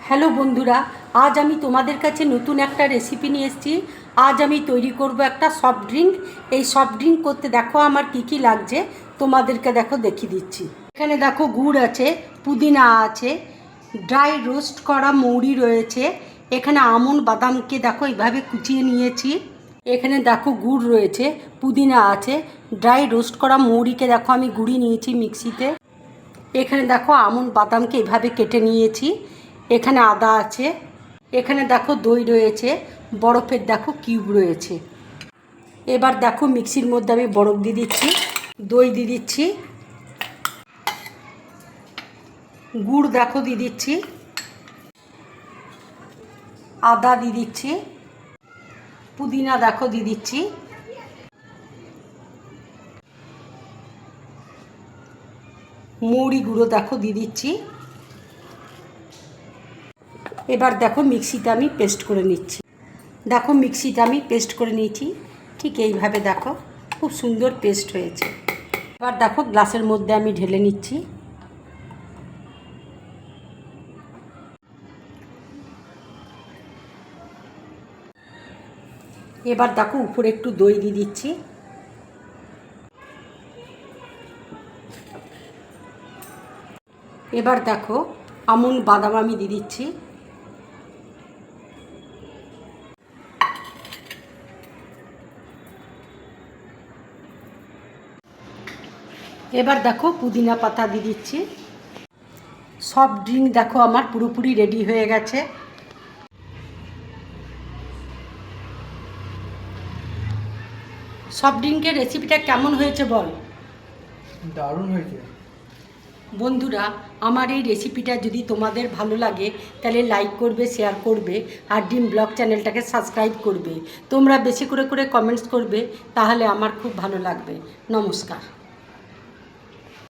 Hello বন্ধুরা, আজ আমি তোমাদের কাছে নতুন একটা রেসিপি নিয়ে এসেছি। আজ আমি তৈরি করব একটা সফট ড্রিঙ্ক। এই সফট ড্রিঙ্ক করতে দেখো আমার কি কি লাগছে, তোমাদেরকে দেখো দেখিয়ে দিচ্ছি। এখানে দেখো গুড় আছে, পুদিনা আছে, ড্রাই রোস্ট করা মৌরি রয়েছে, এখানে আমন্ড বাদামকে দেখো এইভাবে কুচিয়ে নিয়েছি। এখানে দেখো গুড় রয়েছে, পুদিনা আছে, ড্রাই রোস্ট করা মৌরিকে দেখো আমি গুঁড়ি নিয়েছি মিক্সিতে। এখানে দেখো আমন্ড বাদামকে এভাবে কেটে নিয়েছি। এখানে আদা আছে, এখানে দেখো দই রয়েছে, বরফের দেখো কিউব রয়েছে। এবার দেখো মিক্সির মধ্যে আমি বরফ দিয়ে দিচ্ছি, দই দিয়ে দিচ্ছি, গুড় দেখো দিয়ে দিচ্ছি, আদা দিয়ে দিচ্ছি, পুদিনা দেখো দিয়ে দিচ্ছি, মৌরি গুঁড়ো দেখো দিয়ে দিচ্ছি। এবার দেখো মিক্সিতে আমি পেস্ট করে নিচ্ছি। দেখো মিক্সিতে আমি পেস্ট করে নিয়েছি, ঠিক এইভাবে দেখো খুব সুন্দর পেস্ট হয়েছে। এবার দেখো গ্লাসের মধ্যে আমি ঢেলে নিচ্ছি। এবার দেখো উপরে একটু দই দিয়ে দিচ্ছি। এবার দেখো আমন্ড বাদাম আমি দিয়ে দিচ্ছি। এবার দেখো পুদিনা পাতা দিয়ে দিচ্ছি। সফট ড্রিঙ্ক দেখো আমার পুরোপুরি রেডি হয়ে গেছে। সফট ড্রিঙ্কের রেসিপিটা কেমন হয়েছে বল? দারুণ হয়েছে। বন্ধুরা, আমার এই রেসিপিটা যদি তোমাদের ভালো লাগে তাহলে লাইক করবে, শেয়ার করবে, আর ড্রিম ব্লগ চ্যানেলটাকে সাবস্ক্রাইব করবে। তোমরা বেশি করে কমেন্টস করবে, তাহলে আমার খুব ভালো লাগবে। নমস্কার।